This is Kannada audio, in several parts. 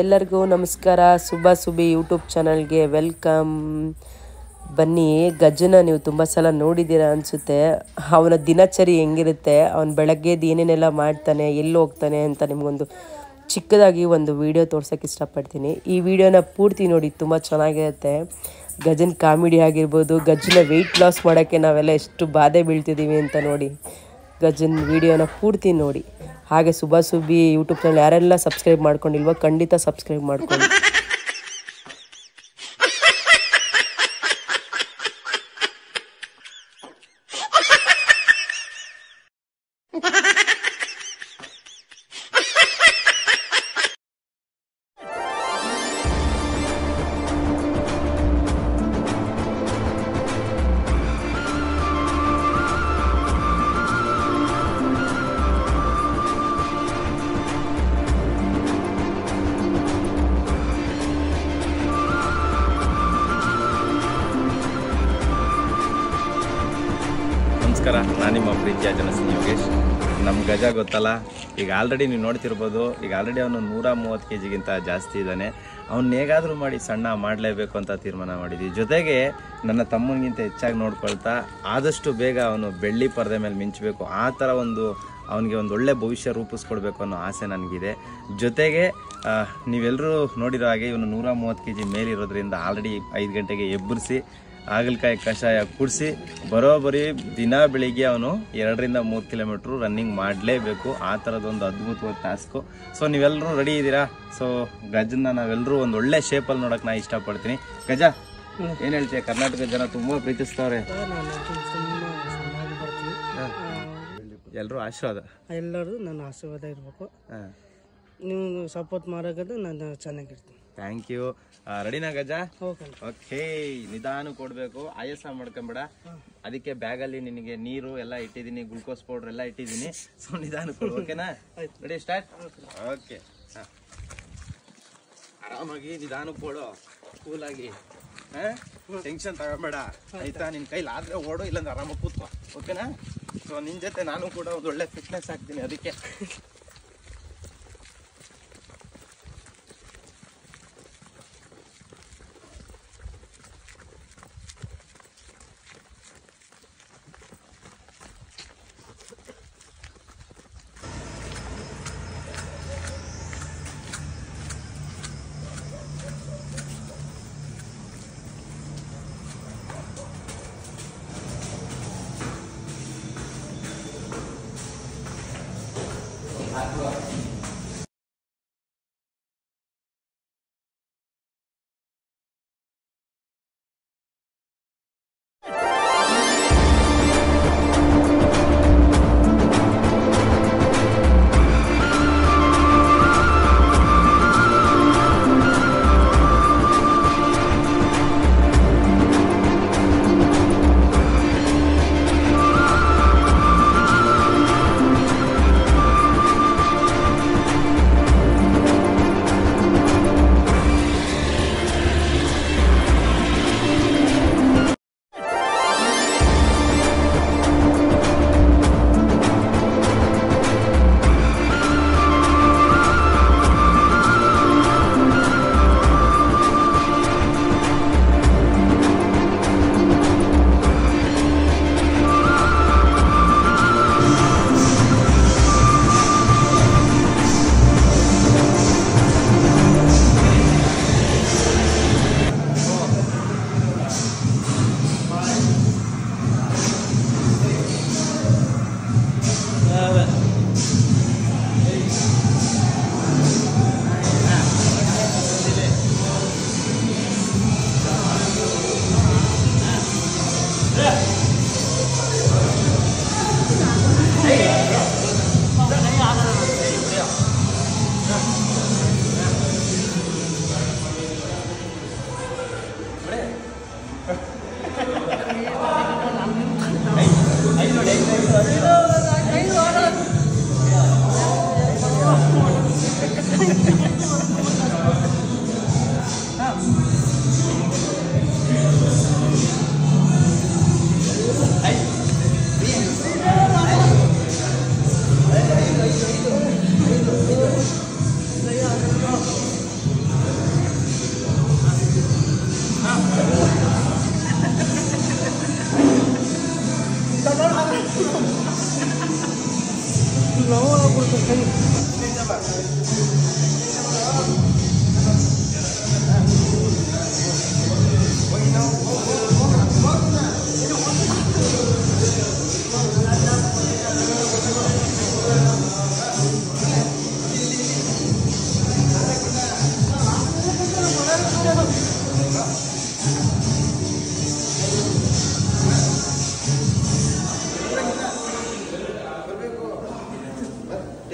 ಎಲ್ಲರಿಗೂ ನಮಸ್ಕಾರ. ಸುಬಿ ಯೂಟ್ಯೂಬ್ ಚಾನಲ್ಗೆ ವೆಲ್ಕಮ್. ಬನ್ನಿ, ಗಜ್ಜನ ನೀವು ತುಂಬ ಸಲ ನೋಡಿದ್ದೀರಾ ಅನಿಸುತ್ತೆ. ಅವನ ದಿನಚರಿ ಹೆಂಗಿರುತ್ತೆ, ಅವನು ಬೆಳಗ್ಗೆದು ಏನೇನೆಲ್ಲ ಮಾಡ್ತಾನೆ, ಎಲ್ಲಿ ಹೋಗ್ತಾನೆ ಅಂತ ನಿಮಗೊಂದು ಚಿಕ್ಕದಾಗಿ ಒಂದು ವಿಡಿಯೋ ತೋರ್ಸೋಕ್ಕೆ ಇಷ್ಟಪಡ್ತೀನಿ. ಈ ವಿಡಿಯೋನ ಪೂರ್ತಿ ನೋಡಿ, ತುಂಬ ಚೆನ್ನಾಗಿರುತ್ತೆ. ಗಜ್ಜನ ಕಾಮಿಡಿ ಆಗಿರ್ಬೋದು, ಗಜ್ಜನ ವೆಯ್ಟ್ ಲಾಸ್ ಮಾಡೋಕ್ಕೆ ನಾವೆಲ್ಲ ಎಷ್ಟು ಬಾಧೆ ಬೀಳ್ತಿದ್ದೀವಿ ಅಂತ ನೋಡಿ. ಗಜ್ಜನ ವಿಡಿಯೋನ ಪೂರ್ತಿ ನೋಡಿ. ಹಾಗೆ ಸುಬಿ ಯೂಟ್ಯೂಬ್ ಚಾನಲ್ ಯಾರೆಲ್ಲ ಸಬ್ಸ್ಕ್ರೈಬ್ ಮಾಡ್ಕೊಂಡಿಲ್ವೋ ಖಂಡಿತ ಸಬ್ಸ್ಕ್ರೈಬ್ ಮಾಡ್ಕೊಳ್ಳಿ. ನಮಸ್ಕಾರ, ನಾನು ನಿಮ್ಮ ಪ್ರೀತಿಯ ಜನಸ್ನೇಹಿ ಯೋಗೇಶ್. ನಮ್ಮ ಗಜ ಗೊತ್ತಲ್ಲ, ಈಗ ಆಲ್ರೆಡಿ ನೀವು ನೋಡ್ತಿರ್ಬೋದು. ಈಗ ಆಲ್ರೆಡಿ ಅವನು 130 kgಗಿಂತ ಜಾಸ್ತಿ ಇದ್ದಾನೆ. ಅವನ್ನ ಹೇಗಾದರೂ ಮಾಡಿ ಸಣ್ಣ ಮಾಡಲೇಬೇಕು ಅಂತ ತೀರ್ಮಾನ ಮಾಡಿದ್ವಿ. ಜೊತೆಗೆ ನನ್ನ ತಮ್ಮನಿಗಿಂತ ಹೆಚ್ಚಾಗಿ ನೋಡ್ಕೊಳ್ತಾ ಆದಷ್ಟು ಬೇಗ ಅವನು ಬೆಳ್ಳಿ ಪರದೆ ಮೇಲೆ ಮಿಂಚಬೇಕು, ಆ ಥರ ಅವನಿಗೆ ಒಂದು ಒಳ್ಳೆ ಭವಿಷ್ಯ ರೂಪಿಸ್ಕೊಡ್ಬೇಕು ಅನ್ನೋ ಆಸೆ ನನಗಿದೆ. ಜೊತೆಗೆ ನೀವೆಲ್ಲರೂ ನೋಡಿರೋ ಹಾಗೆ ಇವನು 130 kg ಮೇಲಿರೋದ್ರಿಂದ ಆಲ್ರೆಡಿ 5 ಗಂಟೆಗೆ ಎಬ್ಬರಿಸಿ ಹಾಗಲಕಾಯಿ ಕಷಾಯ ಕುಡಿಸಿ ಬರೋಬ್ಬರಿ ದಿನ ಬೆಳಿಗ್ಗೆ ಅವನು 2 ರಿಂದ 3 ಕಿಲೋಮೀಟ್ರು ರನ್ನಿಂಗ್ ಮಾಡಲೇಬೇಕು. ಆ ಥರದೊಂದು ಅದ್ಭುತವಾದ ಟಾಸ್ಕು. ಸೊ ನೀವೆಲ್ಲರೂ ರೆಡಿ ಇದ್ದೀರಾ? ಸೊ ಗಜನ್ನ ನಾವೆಲ್ಲರೂ ಒಂದು ಒಳ್ಳೆ ಶೇಪಲ್ಲಿ ನೋಡೋಕೆ ನಾನು ಇಷ್ಟಪಡ್ತೀನಿ. ಗಜ, ಏನು ಹೇಳ್ತೀಯ? ಕರ್ನಾಟಕ ಜನ ತುಂಬ ಪ್ರೀತಿಸ್ತವ್ರೆ. ಎಲ್ಲರೂ ಆಶೀರ್ವಾದ, ಎಲ್ಲರೂ ನನ್ನ ಆಶೀರ್ವಾದ ಇರಬೇಕು. ನೀವು ಸಪೋರ್ಟ್ ಮಾಡೋಕಂದ್ರೆ ನಾನು ಚೆನ್ನಾಗಿರ್ತೀನಿ. Thank you. ರೆಡಿನಾ ಗಜ? ಓಕೆ, ನಿಧಾನ ಕೊಡಬೇಕು, ಆಯಾಸ ಮಾಡ್ಕೊಂಬೇಡ. ಅದಕ್ಕೆ ಬ್ಯಾಗಲ್ಲಿ ನಿನಗೆ ನೀರು ಎಲ್ಲ ಇಟ್ಟಿದ್ದೀನಿ, ಗ್ಲೂಕೋಸ್ ಪೌಡರ್ ಎಲ್ಲ ಇಟ್ಟಿದ್ದೀನಿ. ಸೊ ನಿಧಾನ ಕೊಡು, ಓಕೆನಾ? Ready, start. ಓಕೆ, ಆರಾಮಾಗಿ ನಿಧಾನ ಕೊಡು, ಕೂಲಾಗಿ, ಟೆನ್ಷನ್ ತಗೋಬೇಡ ಆಯ್ತಾ? ನಿನ್ನ ಕೈಲಿ ಆದ್ರೆ ಓಡು, ಇಲ್ಲಾಂದ್ರೆ ಆರಾಮಾಗಿ ಕೂತ್ಕೋ, ಓಕೆನಾ? ಸೊ ನಿನ್ನ ಜೊತೆ ನಾನು ಕೂಡ ಒಂದು ಒಳ್ಳೆ ಫಿಟ್ನೆಸ್ ಆಗ್ತೀನಿ. ಅದಕ್ಕೆ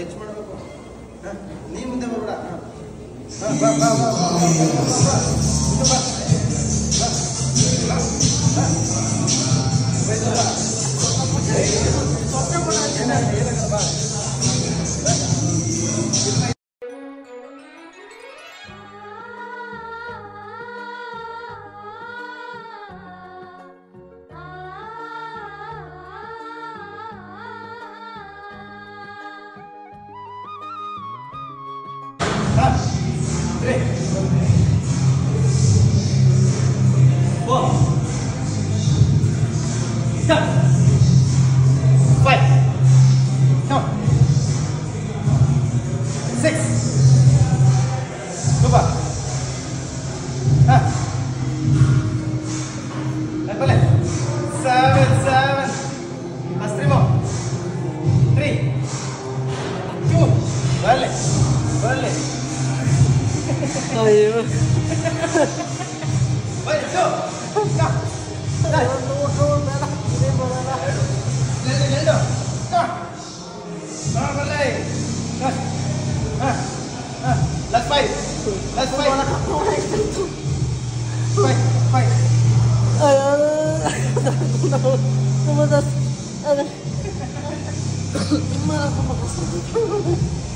ಟಚ್ ಮಾಡಬೇಕು. ನೀ ಮುಂದೆ ಬರ್ಬೇಡ. ಬಾ ಬಾ ಬಾ ಬಾ Marah